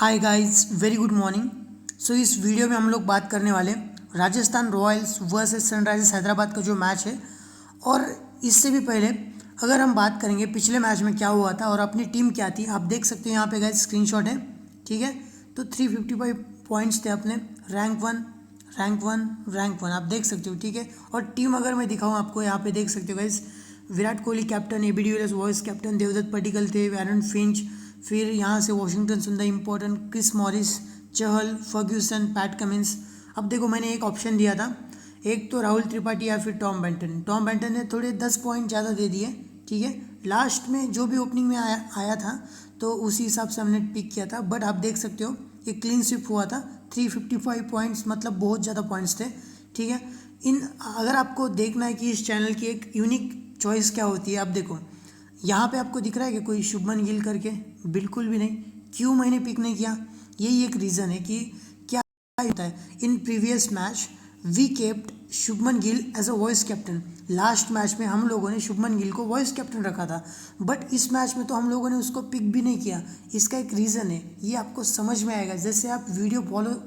हाय guys, very good morning. So इस video में हम लोग बात करने वाले Rajasthan Royals versus Sunrisers Hyderabad का जो मैच है। और इससे भी पहले अगर हम बात करेंगे पिछले मैच में क्या हुआ था और अपनी टीम क्या थी, आप देख सकते हो यहाँ पे गाइस स्क्रीनशॉट है। ठीक है, तो 355 पॉइंट्स थे अपने, रैंक वन आप देख सकते हो। ठीक है, और टीम अगर मैं दिखाऊँ आपको, यहाँ पे देख सकते हो guys, Virat Kohli captain, AB de Villiers vice captain, Devdutt Padikkal थे, एरन फिंच, फिर यहाँ से Washington Sundar important, Chris Morris, Chahal, Ferguson, Pat Cummins. अब देखो मैंने एक ऑप्शन दिया था, एक तो राहुल त्रिपाठी या फिर टॉम बेंटन ने थोड़े 10 पॉइंट ज़्यादा दे दिए। ठीक है, लास्ट में जो भी ओपनिंग में आया था तो उसी हिसाब से हमने पिक किया था। बट आप देख सकते हो ये क्लीन स्वीप हुआ था, 355 पॉइंट्स, मतलब बहुत ज़्यादा पॉइंट्स थे। ठीक है, अगर आपको देखना है कि इस चैनल की एक यूनिक चॉइस क्या होती है, अब देखो यहाँ पे आपको दिख रहा है कि कोई शुभमन गिल करके, बिल्कुल भी नहीं। क्यों मैंने पिक नहीं किया, यही एक रीज़न है कि क्या होता है, in previous match we kept Shubman Gill as a vice captain. Last match में हम लोगों ने शुभमन गिल को वाइस कैप्टन रखा था, बट इस मैच में तो हम लोगों ने उसको पिक भी नहीं किया। इसका एक रीज़न है, ये आपको समझ में आएगा जैसे आप वीडियो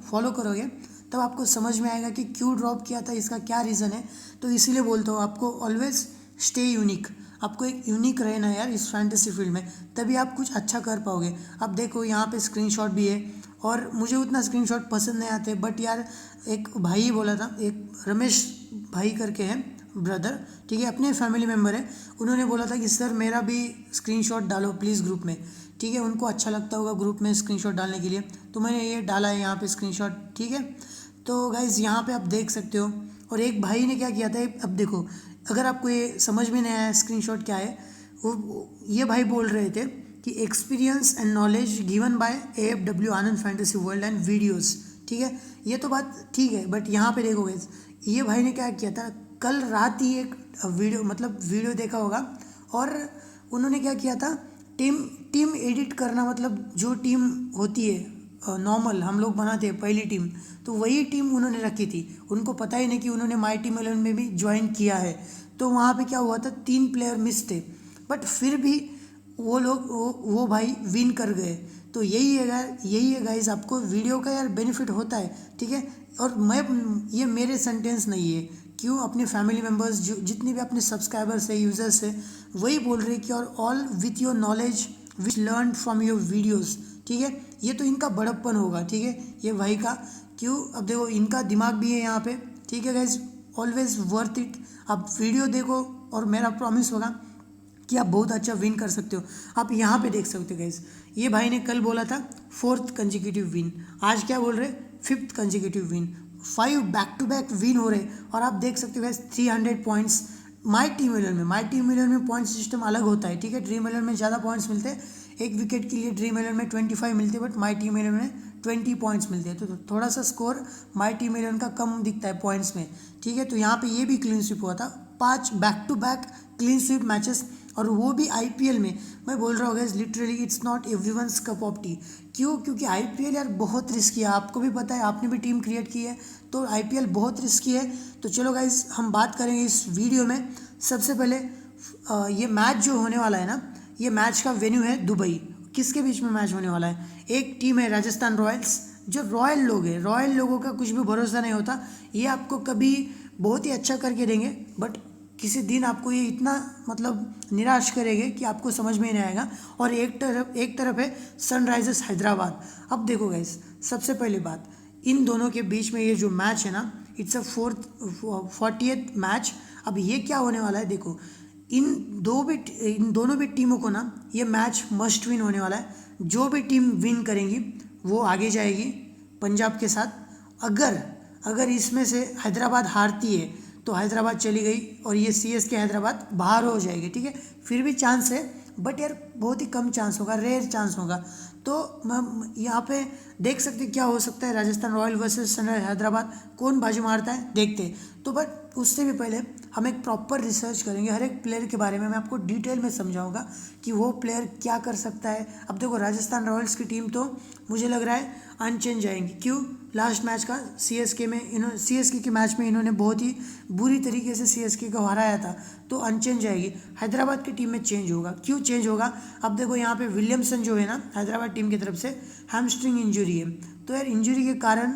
फॉलो करोगे तब आपको समझ में आएगा कि क्यों ड्रॉप किया था, इसका क्या रीज़न है। तो इसीलिए बोलता हूँ आपको ऑलवेज स्टे यूनिक, आपको एक यूनिक रहना है यार इस फैंटेसी फील्ड में, तभी आप कुछ अच्छा कर पाओगे। अब देखो यहाँ पे स्क्रीनशॉट भी है, और मुझे उतना स्क्रीनशॉट पसंद नहीं आते, बट यार एक भाई बोला था, एक रमेश भाई करके है ब्रदर, ठीक है, अपने फैमिली मेम्बर है, उन्होंने बोला था कि सर मेरा भी स्क्रीनशॉट डालो प्लीज़ ग्रुप में। ठीक है, उनको अच्छा लगता होगा ग्रुप में स्क्रीनशॉट डालने के लिए, तो मैंने ये डाला है यहाँ पे स्क्रीनशॉट। ठीक है, तो गाइज़ यहाँ पे आप देख सकते हो। और एक भाई ने क्या किया था, अब देखो अगर आपको ये समझ में नहीं आया स्क्रीनशॉट क्या है, ये भाई बोल रहे थे कि experience and knowledge given by AFW Anand fantasy world and videos. ठीक है, ये तो बात ठीक है, बट यहाँ पे देखो गाइस, ये भाई ने क्या किया था, कल रात ही एक वीडियो देखा होगा, और उन्होंने क्या किया था, टीम टीम एडिट करना, मतलब जो टीम होती है नॉर्मल हम लोग बनाते हैं पहली टीम, तो वही टीम उन्होंने रखी थी। उनको पता ही नहीं कि उन्होंने माई टीम 11 में भी ज्वाइन किया है। तो वहाँ पे क्या हुआ था, 3 प्लेयर मिस थे, बट फिर भी वो लोग वो भाई विन कर गए। तो यही है गाइस, आपको वीडियो का यार बेनिफिट होता है। ठीक है, और ये मेरे सेंटेंस नहीं है, क्यों अपने फैमिली मेम्बर्स जो जितने भी अपने सब्सक्राइबर्स है, यूज़र्स है, वही बोल रहे हैं कि और all with your knowledge which learn from your videos. ठीक है, ये तो इनका बड़प्पन होगा। ठीक है, ये भाई का, क्यों, अब देखो इनका दिमाग भी है यहाँ पे। ठीक है गाइज, ऑलवेज वर्थ इट, आप वीडियो देखो और मेरा प्रॉमिस होगा कि आप बहुत अच्छा विन कर सकते हो। आप यहाँ पे देख सकते हो गाइज, ये भाई ने कल बोला था 4th कंजिक्यूटिव विन, आज क्या बोल रहे, 5th consecutive win, 5 back to back win हो रहे। और आप देख सकते हो गाइज 300 पॉइंट्स माई टीम 11 में पॉइंट सिस्टम अलग होता है। ठीक है, ड्रीम 11 में ज़्यादा पॉइंट्स मिलते हैं, एक विकेट के लिए ड्रीम 11 में 25 मिलते हैं, बट माई टीम 11 में 20 पॉइंट्स मिलते हैं। तो थोड़ा सा स्कोर माई टीम 11 का कम दिखता है पॉइंट्स में। ठीक है, तो यहाँ पे ये भी क्लीन स्वीप हुआ था, 5 back to back clean sweep matches, और वो भी IPL में। मैं बोल रहा हूँ guys, literally it's not everyone's cup of tea. क्यों, क्योंकि IPL यार बहुत रिस्की है, आपको भी पता है, आपने भी टीम क्रिएट की है, तो IPL बहुत रिस्की है। तो चलो गाइस, हम बात करेंगे इस वीडियो में। सबसे पहले ये मैच जो होने वाला है ना, ये मैच का वेन्यू है दुबई। किसके बीच में मैच होने वाला है, एक टीम है राजस्थान रॉयल्स, जो रॉयल लोग हैं, रॉयल लोगों का कुछ भी भरोसा नहीं होता, ये आपको कभी बहुत ही अच्छा करके देंगे, बट किसी दिन आपको ये इतना मतलब निराश करेंगे कि आपको समझ में नहीं आएगा। और एक तरफ है सनराइजर्स हैदराबाद। अब देखो गाइस, सबसे पहली बात, इन दोनों के बीच में ये जो मैच है ना, इट्स अ 40th मैच। अब ये क्या होने वाला है, देखो इन दोनों भी टीमों को ना ये मैच मस्ट विन होने वाला है। जो भी टीम विन करेंगी वो आगे जाएगी पंजाब के साथ। अगर इसमें से हैदराबाद हारती है तो हैदराबाद चली गई और ये CSK हैदराबाद बाहर हो जाएगी। ठीक है, फिर भी चांस है, बट यार बहुत ही कम चांस होगा, रेयर चांस होगा। तो यहाँ पे देख सकते क्या हो सकता है, Rajasthan Royal versus Sunrisers Hyderabad, कौन बाजी मारता है देखते हैं। तो बट उससे भी पहले हम एक प्रॉपर रिसर्च करेंगे, हर एक प्लेयर के बारे में मैं आपको डिटेल में समझाऊंगा कि वो प्लेयर क्या कर सकता है। अब देखो राजस्थान रॉयल्स की टीम तो मुझे लग रहा है अनचेंज जाएंगी। क्यों, लास्ट मैच का CSK के मैच में इन्होंने बहुत ही बुरी तरीके से CSK को हराया था, तो अनचेंज जाएगी। हैदराबाद की टीम में चेंज होगा, क्यों चेंज होगा, अब देखो यहाँ पे विलियमसन जो है ना हैदराबाद टीम की तरफ से हैमस्ट्रिंग इंजरी है, तो यार इंजरी के कारण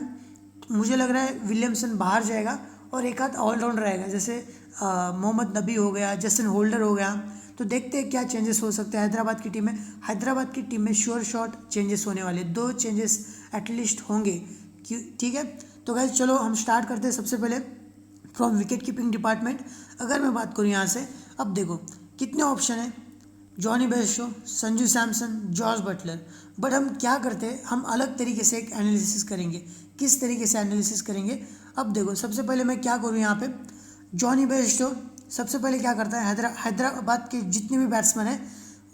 मुझे लग रहा है विलियमसन बाहर जाएगा और एक आध ऑलराउंडर रहेगा, जैसे मोहम्मद नबी हो गया, जस्टिन होल्डर हो गया। तो देखते हैं क्या चेंजेस हो सकते हैं हैदराबाद की टीम में। हैदराबाद की टीम में श्योर शॉट चेंजेस होने वाले, 2 चेंजेस एटलीस्ट होंगे, ठीक है। तो गाइस चलो हम स्टार्ट करते हैं। सबसे पहले फ्रॉम विकेट कीपिंग डिपार्टमेंट अगर मैं बात करूँ यहाँ से, अब देखो कितने ऑप्शन है, Jonny Bairstow, Sanju Samson, George Buttler. But हम क्या करते हैं, हम अलग तरीके से एक एनालिसिस करेंगे। किस तरीके से एनालिसिस करेंगे, अब देखो सबसे पहले मैं क्या करूँ यहाँ पे, जॉनी बेस्टो सबसे पहले क्या करता है, हैदराबाद के जितने भी बैट्समैन हैं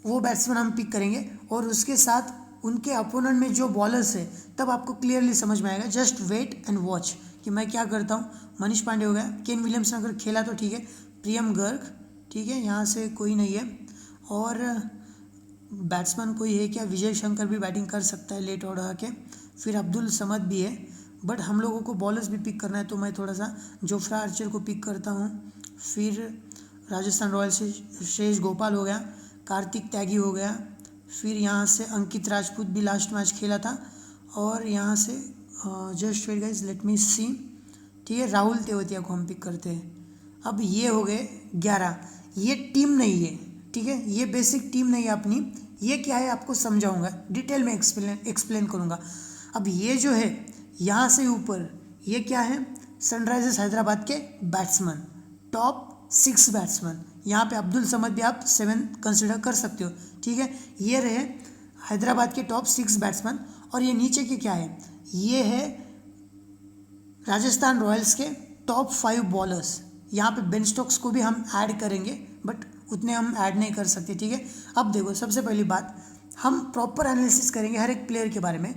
वो बैट्समैन हम पिक करेंगे और उसके साथ उनके अपोनेंट में जो बॉलर्स है, तब आपको क्लियरली समझ में आएगा। जस्ट वेट एंड वॉच कि मैं क्या करता हूँ। मनीष पांडे हो गया, केन विलियमसन अगर खेला तो ठीक है, प्रियम गर्ग, ठीक है, यहाँ से कोई नहीं है, और बैट्समैन कोई है क्या, विजय शंकर भी बैटिंग कर सकता है लेट ऑर्डर आके, फिर अब्दुल समद भी है। बट हम लोगों को बॉलर्स भी पिक करना है, तो मैं थोड़ा सा जोफ्रा आर्चर को पिक करता हूँ। फिर राजस्थान रॉयल्स से श्रेयस गोपाल हो गया, कार्तिक त्यागी हो गया, फिर यहाँ से अंकित राजपूत भी लास्ट मैच खेला था, और यहाँ से just wait guys let me see, ठीक है, राहुल तेवतिया को हम पिक करते हैं। अब ये हो गए 11। ये टीम नहीं है, ठीक है, ये बेसिक टीम नहीं है अपनी। ये क्या है आपको समझाऊंगा, डिटेल में एक्सप्लेन करूंगा। अब ये जो है यहाँ से ऊपर, ये क्या है, सनराइजर्स हैदराबाद के बैट्समैन, टॉप 6 बैट्समैन। यहाँ पे अब्दुल समद भी आप 7 कंसिडर कर सकते हो, ठीक है। ये रहे हैदराबाद के टॉप 6 बैट्समैन। और ये नीचे के क्या है, ये है राजस्थान रॉयल्स के टॉप 5 बॉलर्स। यहाँ पे बेन स्टोक्स को भी हम ऐड करेंगे, बट उतने हम ऐड नहीं कर सकते, ठीक है। अब देखो सबसे पहली बात, हम प्रॉपर एनालिसिस करेंगे हर एक प्लेयर के बारे में।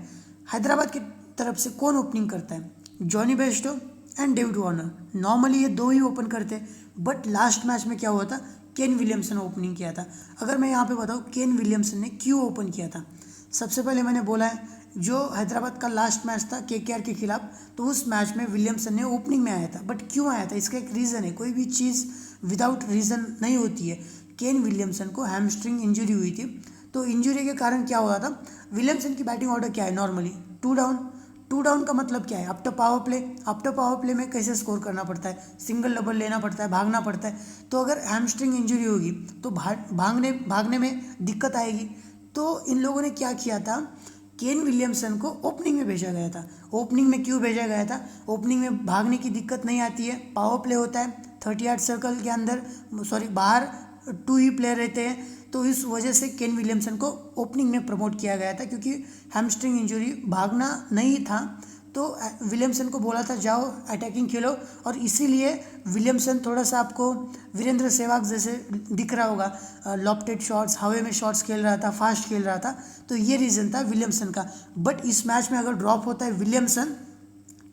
हैदराबाद की तरफ से कौन ओपनिंग करता है, Jonny Bairstow and David Warner. Normally ये 2 ही ओपन करते हैं, बट लास्ट मैच में क्या हुआ था, केन विलियमसन ओपनिंग किया था। अगर मैं यहाँ पे बताऊँ केन विलियमसन ने क्यों ओपन किया था, सबसे पहले मैंने बोला है जो हैदराबाद का लास्ट मैच था केकेआर के खिलाफ, तो उस मैच में विलियमसन ने ओपनिंग में आया था। बट क्यों आया था, इसका एक रीज़न है, कोई भी चीज़ विदाउट रीज़न नहीं होती है। केन विलियमसन को हैमस्ट्रिंग इंजरी हुई थी, तो इंजरी के कारण क्या हुआ था, विलियमसन की बैटिंग ऑर्डर क्या है नॉर्मली 2 डाउन का मतलब क्या है, आफ्टर पावर प्ले में कैसे स्कोर करना पड़ता है, सिंगल डबल लेना पड़ता है, भागना पड़ता है। तो अगर हैमस्ट्रिंग इंजरी होगी तो भागने में दिक्कत आएगी। तो इन लोगों ने क्या किया था, केन विलियमसन को ओपनिंग में भेजा गया था। ओपनिंग में क्यों भेजा गया था, ओपनिंग में भागने की दिक्कत नहीं आती है, पावर प्ले होता है 38 सर्कल के अंदर, बाहर 2 ही प्लेयर रहते हैं। तो इस वजह से केन विलियमसन को ओपनिंग में प्रमोट किया गया था, क्योंकि हैमस्ट्रिंग इंजरी, भागना नहीं था। तो विलियमसन को बोला था जाओ अटैकिंग खेलो, और इसीलिए विलियमसन थोड़ा सा आपको वीरेंद्र सहवाग जैसे दिख रहा होगा, लॉफ्टेड शॉट्स, हवा में शॉट्स खेल रहा था, फास्ट खेल रहा था। तो ये रीज़न था विलियमसन का। बट इस मैच में अगर ड्रॉप होता है विलियमसन,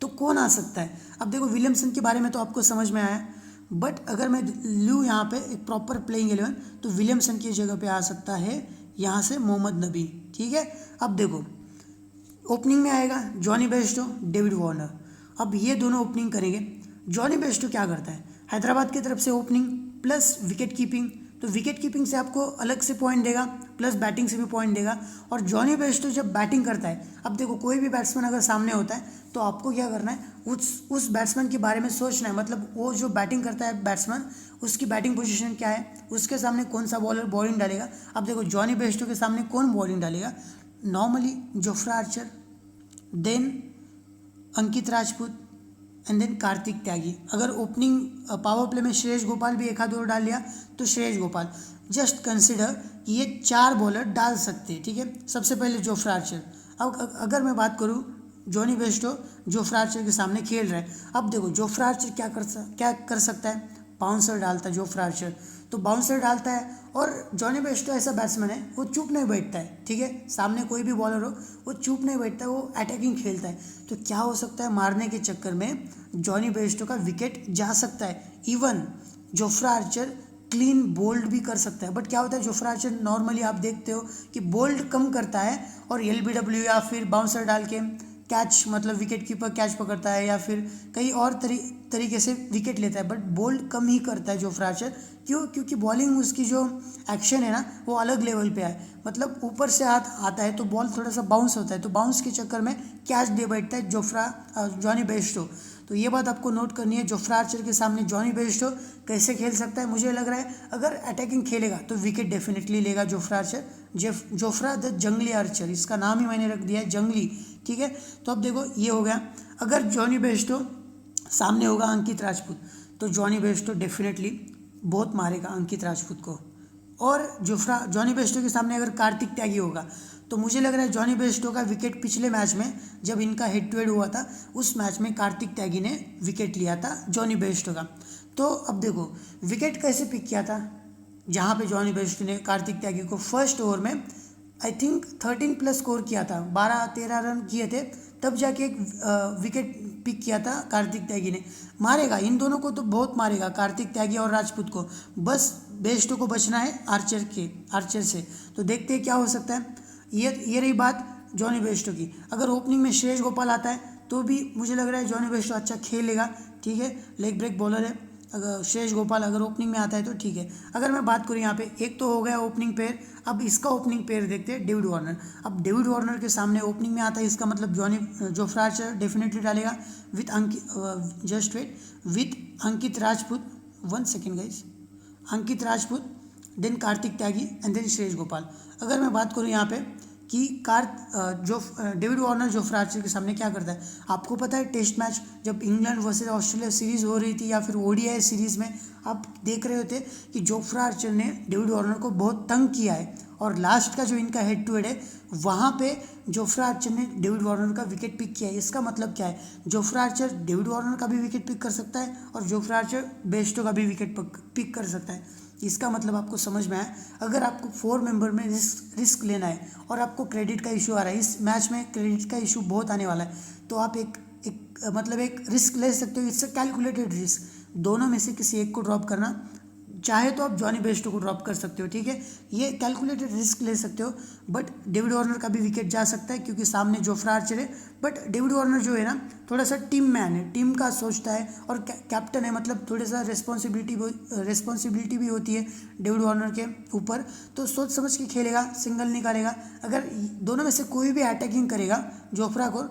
तो कौन आ सकता है। अब देखो विलियमसन के बारे में तो आपको समझ में आया, बट अगर मैं लूँ यहाँ पे एक प्रॉपर प्लेइंग 11, तो विलियमसन की जगह पे आ सकता है यहाँ से मोहम्मद नबी, ठीक है। अब देखो ओपनिंग में आएगा जॉनी बेस्टो, डेविड वार्नर। अब ये दोनों ओपनिंग करेंगे। जॉनी बेस्टो क्या करता है, हैदराबाद की तरफ से ओपनिंग प्लस विकेट कीपिंग, तो विकेट कीपिंग से आपको अलग से पॉइंट देगा, प्लस बैटिंग से भी पॉइंट देगा। और जॉनी बेस्टो जब बैटिंग करता है, अब देखो कोई भी बैट्समैन अगर सामने होता है, तो आपको क्या करना है, उस बैट्समैन के बारे में सोचना है। मतलब वो जो बैटिंग करता है बैट्समैन, उसकी बैटिंग पोजीशन क्या है, उसके सामने कौन सा बॉलर बॉलिंग डालेगा। अब देखो जॉनी बेस्टो के सामने कौन बॉलिंग डालेगा, normally Jofra Archer, then Ankit Rajput, and then Kartik Tyagi. अगर ओपनिंग पावर प्ले में श्रेयस गोपाल भी एक आध और डाल लिया, तो श्रेयस गोपाल। जस्ट कंसिडर कि ये 4 बॉलर डाल सकते हैं, ठीक है। सबसे पहले जोफ्रा आर्चर। अब अगर मैं बात करूँ, जॉनी बेस्टो जोफ्रा आर्चर के सामने खेल रहा है। अब देखो जोफ्रा आर्चर क्या कर सकता है, बाउंसर डालता है जोफ्रा आर्चर, तो बाउंसर डालता है। और जॉनी बेस्टो ऐसा बैट्समैन है, वो चुप नहीं बैठता है, ठीक है। सामने कोई भी बॉलर हो, वो चुप नहीं बैठता है, वो अटैकिंग खेलता है। तो क्या हो सकता है, मारने के चक्कर में जॉनी बेस्टो का विकेट जा सकता है। Even Jofra Archer clean bowled भी कर सकता है। बट क्या होता है, जोफ्रा आर्चर नॉर्मली आप देखते हो कि बोल्ड कम करता है और LBW या फिर बाउंसर डाल के कैच मतलब विकेट कीपर कैच पकड़ता है या फिर कई और तरीके से विकेट लेता है, बट बोल्ड कम ही करता है जोफ्रा आर्चर। क्यों? क्योंकि बॉलिंग उसकी जो एक्शन है ना वो अलग लेवल पे है, मतलब ऊपर से हाथ आता है तो बॉल थोड़ा सा बाउंस होता है, तो बाउंस के चक्कर में कैच दे बैठता है जॉनी बेयरस्टो। तो ये बात आपको नोट करनी है, जोफ्रा आर्चर के सामने जॉनी बेयरस्टो कैसे खेल सकता है। मुझे लग रहा है अगर अटैकिंग खेलेगा तो विकेट डेफिनेटली लेगा जोफ्रा आर्चर। जोफ्रा द जंगली आर्चर, इसका नाम ही मैंने रख दिया है जंगली, ठीक है। तो अब देखो ये हो गया, अगर जॉनी बेयरस्टो सामने होगा अंकित राजपूत तो जॉनी बेयरस्टो डेफिनेटली बहुत मारेगा अंकित राजपूत को। और जॉनी बेयरस्टो के सामने अगर कार्तिक त्यागी होगा तो मुझे लग रहा है जॉनी बेयरस्टो का विकेट पिछले मैच में जब इनका हेड टू हेड हुआ था उस मैच में कार्तिक त्यागी ने विकेट लिया था जॉनी बेयरस्टो का। तो अब देखो विकेट कैसे पिक किया था, जहाँ पे जॉनी बेयरस्टो ने कार्तिक त्यागी को फर्स्ट ओवर में आई थिंक 13+ स्कोर किया था, 12-13 रन किए थे, तब जाके एक विकेट पिक किया था कार्तिक त्यागी ने। मारेगा इन दोनों को तो बहुत मारेगा, कार्तिक त्यागी और राजपूत को, बस बेयरस्टो को बचना है आर्चर से। तो देखते हैं क्या हो सकता है। ये रही बात जॉनी बेयरस्टो की। अगर ओपनिंग में श्रेयस गोपाल आता है तो भी मुझे लग रहा है जॉनी बेयरस्टो अच्छा खेलेगा, ठीक है, लेग ब्रेक बॉलर है। अगर श्रेयस गोपाल अगर ओपनिंग में आता है तो ठीक है। अगर मैं बात करूँ यहाँ पे, एक तो हो गया ओपनिंग पेयर, अब इसका ओपनिंग पेयर देखते हैं डेविड वार्नर। अब डेविड वार्नर के सामने ओपनिंग में आता है, इसका मतलब जोफ्रा आर्चर डेफिनेटली डालेगा with Ankit Rajput. 1 second guys, Ankit Rajput, then Kartik Tyagi and then Shreyas Gopal. अगर मैं बात करूँ यहाँ पे कि डेविड वार्नर जोफ्रा आर्चर के सामने क्या करता है, आपको पता है टेस्ट मैच जब इंग्लैंड वर्सेस ऑस्ट्रेलिया सीरीज़ हो रही थी या फिर ओडीआई सीरीज़ में आप देख रहे होते कि जोफ्रा आर्चर ने डेविड वार्नर को बहुत तंग किया है, और लास्ट का जो इनका हेड टू हेड है वहाँ पे जोफ्रा आर्चर ने डेविड वार्नर का विकेट पिक किया है। इसका मतलब क्या है, जोफ्रा आर्चर डेविड वार्नर का भी विकेट पिक कर सकता है और जोफ्रा आर्चर बेयरस्टो का भी विकेट पिक कर सकता है। इसका मतलब आपको समझ में आया। अगर आपको 4 मेंबर में रिस्क लेना है और आपको क्रेडिट का इशू आ रहा है, इस मैच में क्रेडिट का इशू बहुत आने वाला है, तो आप एक रिस्क ले सकते हो। इट्स अ कैलकुलेटेड रिस्क, दोनों में से किसी एक को ड्रॉप करना, चाहे तो आप जॉनी बेयरस्टो को ड्रॉप कर सकते हो, ठीक है, ये कैलकुलेटेड रिस्क ले सकते हो। बट डेविड वार्नर का भी विकेट जा सकता है क्योंकि सामने जोफ्रा आर्चर है, बट डेविड वार्नर जो है ना थोड़ा सा टीम मैन है, टीम का सोचता है और कैप्टन है, मतलब थोड़ा सा रिस्पॉन्सिबिलिटी भी होती है डेविड वार्नर के ऊपर, तो सोच समझ के खेलेगा, सिंगल निकालेगा। अगर दोनों में से कोई भी अटैकिंग करेगा जोफ्रा को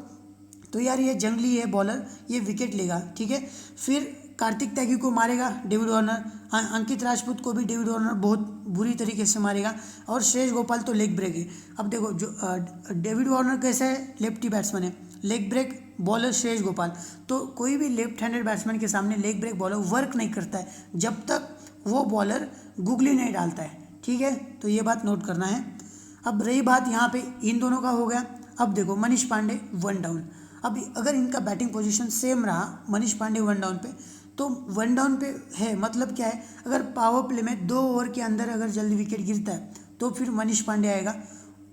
तो यार ये जंगली है बॉलर, ये विकेट लेगा, ठीक है। फिर कार्तिक त्यागी को मारेगा डेविड वार्नर, अंकित राजपूत को भी डेविड वार्नर बहुत बुरी तरीके से मारेगा, और श्रेयस गोपाल तो लेग ब्रेक है। अब देखो जो डेविड वार्नर कैसा है, लेफ्टी बैट्समैन है, leg break bowler Shreyas Gopal, तो कोई भी लेफ्ट हैंडेड बैट्समैन के सामने लेग ब्रेक बॉलर वर्क नहीं करता है जब तक वो बॉलर गुगली नहीं डालता है, ठीक है, तो ये बात नोट करना है। अब रही बात यहाँ पे इन दोनों का हो गया। अब देखो मनीष पांडे 1 डाउन, अब अगर इनका बैटिंग पोजीशन सेम रहा, मनीष पांडे 1 डाउन पे, तो 1 डाउन पे है, मतलब क्या है, अगर पावर प्ले में 2 ओवर के अंदर अगर जल्दी विकेट गिरता है तो फिर मनीष पांडे आएगा,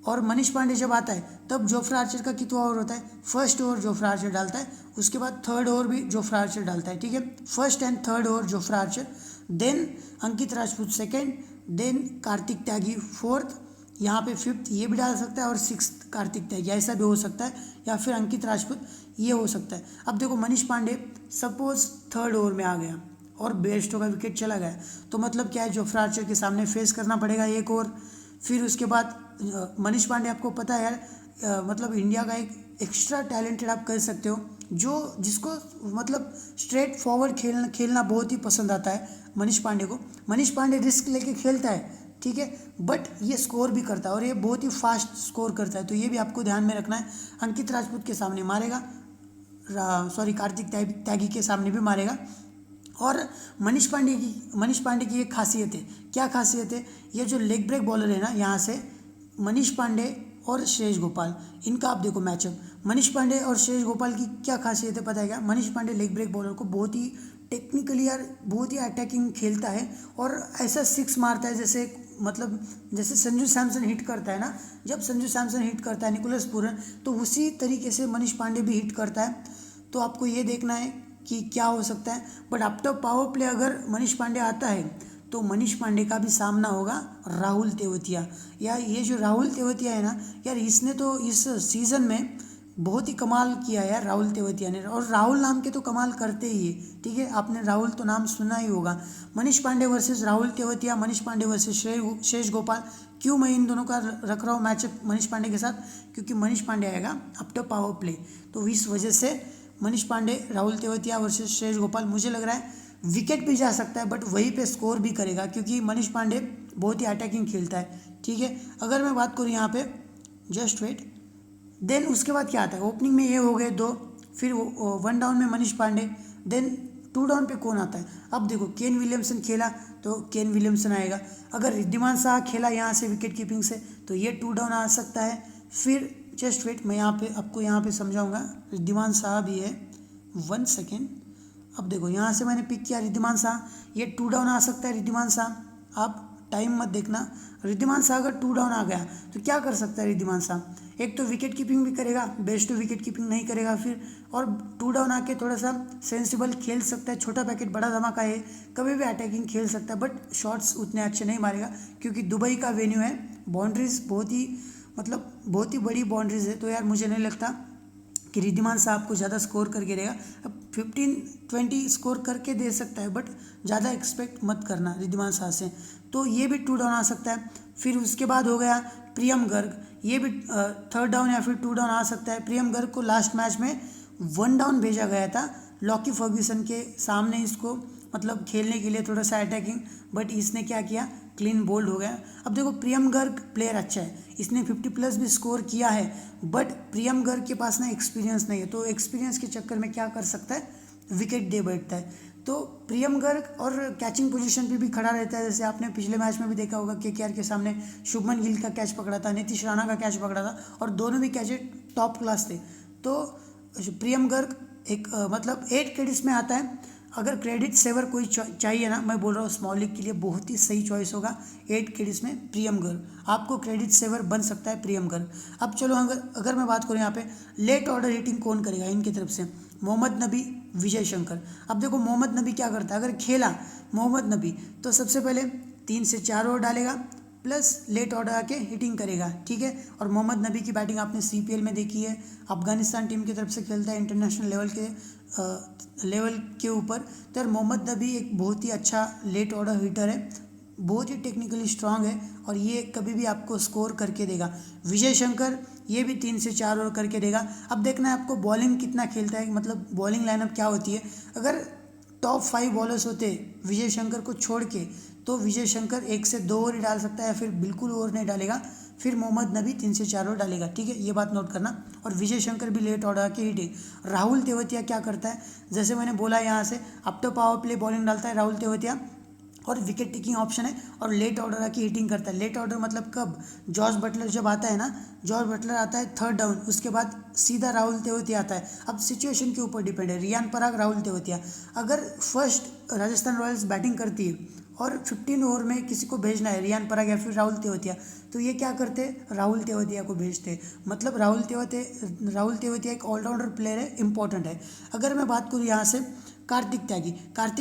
और मनीष पांडे जब आता है तब जोफ्रा आर्चर का कितना ओवर होता है, फर्स्ट ओवर जोफ्रा आर्चर डालता है, उसके बाद थर्ड ओवर भी जोफ्रा आर्चर डालता है, ठीक है, first and third over Jofra Archer, then Ankit Rajput second, then Kartik Tyagi fourth, यहाँ पे 5th ये भी डाल सकता है, और 6th कार्तिक त्यागी, ऐसा भी हो सकता है, या फिर अंकित राजपूत ये हो सकता है। अब देखो Manish Pandey suppose third over में आ गया और बेयरस्टो का विकेट चला गया, तो मतलब क्या है, जोफ्रा आर्चर के सामने फेस करना पड़ेगा एक ओवर। फिर उसके बाद मनीष पांडे आपको पता है यार, मतलब इंडिया का एक एक्स्ट्रा टैलेंटेड आप कह सकते हो, जिसको मतलब स्ट्रेट फॉरवर्ड खेलना बहुत ही पसंद आता है मनीष पांडे को। मनीष पांडे रिस्क लेके खेलता है, ठीक है, बट ये स्कोर भी करता है और ये बहुत ही फास्ट स्कोर करता है, तो ये भी आपको ध्यान में रखना है। अंकित राजपूत के सामने मारेगा, कार्तिक त्यागी के सामने भी मारेगा। और मनीष पांडे की एक खासियत है, क्या खासियत है, ये जो लेग ब्रेक बॉलर है ना, यहाँ से मनीष पांडे और श्रेयस गोपाल, इनका आप देखो मैचअप, मनीष पांडे और श्रेयस गोपाल की क्या खासियत है पता है क्या, Manish Pandey leg break bowler को बहुत ही टेक्निकली यार बहुत ही अटैकिंग खेलता है, और ऐसा 6 मारता है जैसे संजू सैमसन हिट करता है ना, जब संजू सैमसन हिट करता है निकोलस पूरन, तो उसी तरीके से मनीष पांडे भी हिट करता है। तो आपको ये देखना है कि क्या हो सकता है, बट आफ्टर पावर प्ले अगर मनीष पांडे आता है तो मनीष पांडे का भी सामना होगा राहुल तेवतिया। या ये जो राहुल तेवतिया है ना यार, इसने तो इस सीज़न में बहुत ही कमाल किया यार राहुल तेवतिया ने, और राहुल नाम के तो कमाल करते ही है, ठीक है। आपने राहुल तो नाम सुना ही होगा। मनीष पांडे वर्सेस राहुल तेवतिया, मनीष पांडे वर्सेस शेष गोपाल। क्यों मैं इन दोनों का रख रहा हूँ मैचअप मनीष पांडे के साथ, क्योंकि मनीष पांडे आएगा आफ्टर पावर प्ले, तो इस वजह से मनीष पांडे राहुल तेवतिया वर्सेस शेष गोपाल। मुझे लग रहा है विकेट भी जा सकता है, बट वहीं पे स्कोर भी करेगा, क्योंकि मनीष पांडे बहुत ही अटैकिंग खेलता है, ठीक है। अगर मैं बात करूँ यहाँ पे, जस्ट वेट, देन उसके बाद क्या आता है, ओपनिंग में ये हो गए दो, फिर 1 डाउन में मनीष पांडे, देन 2 डाउन पे कौन आता है। अब देखो केन विलियमसन खेला तो केन विलियमसन आएगा, अगर रिद्धिमान शाह खेला यहाँ से विकेट कीपिंग से तो ये 2 डाउन आ सकता है। फिर जस्ट वेट, मैं यहाँ पे आपको यहाँ पे समझाऊंगा, रिद्धिमान शाह भी है, 1 सेकेंड। अब देखो यहाँ से मैंने पिक किया रिद्धिमान शाह, ये 2 डाउन आ सकता है रिद्धिमान शाह। आप टाइम मत देखना, रिद्धिमान शाह अगर 2 डाउन आ गया तो क्या कर सकता है रिद्धिमान शाह, एक तो विकेट कीपिंग भी करेगा, बेस्ट टू विकेट कीपिंग नहीं करेगा फिर, और 2 डाउन आके थोड़ा सा सेंसिबल खेल सकता है, छोटा पैकेट बड़ा धमाका है, कभी भी अटैकिंग खेल सकता है, बट शॉट्स उतने अच्छे नहीं मारेगा, क्योंकि दुबई का वेन्यू है, बाउंड्रीज बहुत ही मतलब बहुत ही बड़ी बाउंड्रीज है, तो यार मुझे नहीं लगता कि रिद्धिमान शाह आपको ज़्यादा स्कोर करके देगा। अब 15-20 स्कोर करके दे सकता है, बट ज़्यादा एक्सपेक्ट मत करना रिद्धिमान शाह से। तो ये भी 2 डाउन आ सकता है। फिर उसके बाद हो गया प्रियम गर्ग, ये भी 3rd डाउन या फिर 2 डाउन आ सकता है। प्रियम गर्ग को लास्ट मैच में 1 डाउन भेजा गया था लॉकी फर्ग्यूसन के सामने, इसको मतलब खेलने के लिए थोड़ा सा अटैकिंग, बट इसने क्या किया, क्लीन बोल्ड हो गया। अब देखो प्रियम गर्ग प्लेयर अच्छा है, इसने 50+ भी स्कोर किया है, बट प्रियम गर्ग के पास ना एक्सपीरियंस नहीं है, तो एक्सपीरियंस के चक्कर में क्या कर सकता है, विकेट दे बैठता है। तो प्रियम गर्ग और कैचिंग पोजीशन पे भी खड़ा रहता है, जैसे आपने पिछले मैच में भी देखा होगा, केकेआर के सामने शुभमन गिल का कैच पकड़ा था, नीतीश राणा का कैच पकड़ा था, और दोनों भी कैच टॉप क्लास थे। तो प्रियम गर्ग एक मतलब 8 क्रेडिट्स में आता है। अगर क्रेडिट सेवर कोई चाहिए ना, मैं बोल रहा हूँ स्मॉल लीग के लिए बहुत ही सही चॉइस होगा 8 क्रेडिट्स में प्रियम गर्ग, आपको क्रेडिट सेवर बन सकता है प्रियम गर्ग। अब चलो अगर मैं बात करूँ यहाँ पे लेट ऑर्डर हिटिंग कौन करेगा इनकी तरफ से, मोहम्मद नबी, विजय शंकर। अब देखो मोहम्मद नबी क्या करता है, अगर खेला मोहम्मद नबी तो सबसे पहले 3 से 4 ओवर डालेगा, प्लस लेट ऑर्डर आके हिटिंग करेगा, ठीक है। और मोहम्मद नबी की बैटिंग आपने CPL में देखी है, अफगानिस्तान टीम की तरफ से खेलता है इंटरनेशनल लेवल के ऊपर। तो यार मोहम्मद नबी एक बहुत ही अच्छा लेट ऑर्डर हिटर है, बहुत ही टेक्निकली स्ट्रांग है, और ये कभी भी आपको स्कोर करके देगा। विजय शंकर ये भी 3 से 4 ओवर करके देगा। अब देखना है आपको बॉलिंग कितना खेलता है, मतलब बॉलिंग लाइनअप क्या होती है। अगर टॉप 5 बॉलर्स होते विजय शंकर को छोड़ के, तो विजय शंकर 1 से 2 ओवर ही डाल सकता है, या फिर बिल्कुल ओवर नहीं डालेगा, फिर मोहम्मद नबी 3 से 4 ओवर डालेगा, ठीक है, ये बात नोट करना। और विजय शंकर भी लेट ऑर्डर के हिटिंग। राहुल तेवतिया क्या करता है, जैसे मैंने बोला यहाँ से आफ्टर पावर प्ले बॉलिंग डालता है राहुल तेवतिया, और विकेट टेकिंग ऑप्शन है, और लेट ऑर्डर आके हिटिंग करता है। लेट ऑर्डर मतलब कब, जॉस बटलर जब आता है ना, जॉस बटलर आता है 3rd डाउन, उसके बाद सीधा राहुल तेवतिया आता है। अब सिचुएशन के ऊपर डिपेंड है, रियान पराग, राहुल तेवतिया। अगर फर्स्ट राजस्थान रॉयल्स बैटिंग करती है और 15 ओवर में किसी को भेजना है, रियान पराग या फिर राहुल तेवतिया, तो ये क्या करते, राहुल तेवतिया को भेजते। मतलब राहुल तेवतिया एक ऑलराउंडर प्लेयर है, इंपॉर्टेंट है। अगर मैं बात करूँ यहाँ से कार्तिक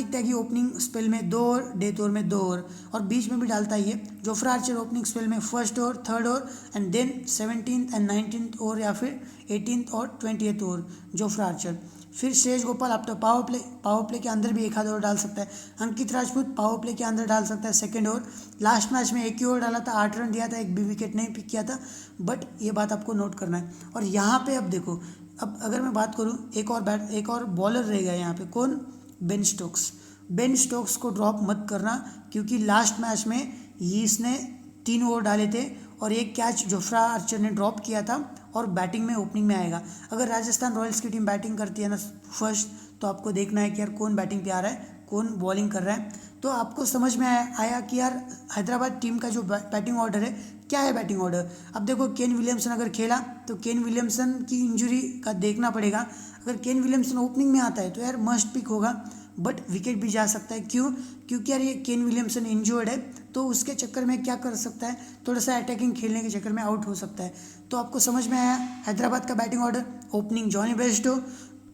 त्यागी ओपनिंग स्पेल में 2 ओवर, डेथ ओवर में 2 ओवर, और बीच में भी डालता ही है। जोफ्रा आर्चर ओपनिंग स्पेल में 1st over, 3rd over, and then 17th and 19th over, या फिर 18th और 20th ओवर जोफ्रा आर्चर। फिर शेष गोपाल आफ्टर पावर प्ले के अंदर भी 1 आध ओवर डाल सकता है। अंकित राजपूत पावर प्ले के अंदर डाल सकता है 2nd ओवर। लास्ट मैच में 1 ही ओवर डाला था, 8 रन दिया था, 1 भी विकेट नहीं पिक किया था, बट ये बात आपको नोट करना है। और यहाँ पे अब देखो, अब अगर मैं बात करूँ, एक और बॉलर रहेगा यहाँ पे, कौन, बेन स्टोक्स को ड्रॉप मत करना, क्योंकि लास्ट मैच में इसने 3 ओवर डाले थे, और 1 कैच जोफ्रा आर्चर ने ड्रॉप किया था, और बैटिंग में ओपनिंग में आएगा। अगर राजस्थान रॉयल्स की टीम बैटिंग करती है ना फर्स्ट, तो आपको देखना है कि यार कौन बैटिंग पे आ रहा है, कौन बॉलिंग कर रहा है। तो आपको समझ में आया कि यार हैदराबाद टीम का जो बैटिंग ऑर्डर है, क्या है बैटिंग ऑर्डर। अब देखो केन विलियमसन अगर खेला तो केन विलियमसन की इंजरी का देखना पड़ेगा। अगर केन विलियमसन ओपनिंग में आता है तो यार मस्ट पिक होगा, बट विकेट भी जा सकता है। क्यों, क्योंकि यार ये केन विलियमसन इंजर्ड है, तो उसके चक्कर में क्या कर सकता है, थोड़ा सा अटैकिंग खेलने के चक्कर में आउट हो सकता है। तो आपको समझ में आया हैदराबाद का batting order, opening Jonny Bairstow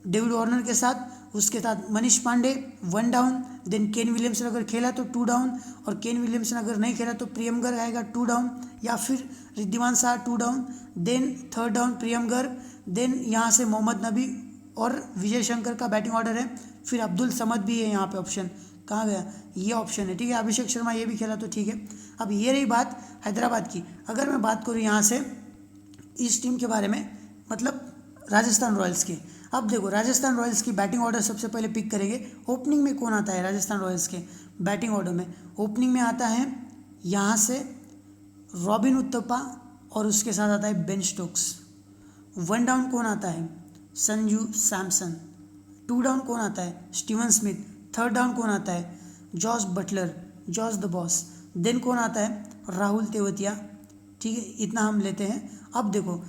David Warner के साथ, उसके साथ Manish Pandey 1 down, then Kane Williamson अगर खेला तो 2 डाउन, और केन विलियमसन अगर नहीं खेला तो प्रियम गर्ग आएगा 2 डाउन, या फिर Wriddhiman Saha 2 down, then 3rd down Priyam Garg, then यहाँ से मोहम्मद नबी और विजय शंकर का बैटिंग ऑर्डर है। फिर अब्दुल समद भी है यहाँ पे ऑप्शन, कहाँ गया, ये ऑप्शन है, ठीक है। अभिषेक शर्मा ये भी खेला तो ठीक है। अब ये रही बात हैदराबाद की। अगर मैं बात करूँ यहाँ से इस टीम के बारे में, मतलब राजस्थान रॉयल्स की। अब देखो राजस्थान रॉयल्स की बैटिंग ऑर्डर सबसे पहले पिक करेंगे। ओपनिंग में कौन आता है राजस्थान रॉयल्स के बैटिंग ऑर्डर में? ओपनिंग में आता है यहाँ से रॉबिन उथप्पा और उसके साथ आता है बेन स्टोक्स। 1 डाउन कौन आता है? संजू सैमसन। 2 डाउन कौन आता है? Steven Smith. 3rd डाउन कौन आता है? Jos Buttler, Jos the boss. Then कौन आता है? राहुल तेवतिया, ठीक है। इतना हम लेते हैं। अब देखो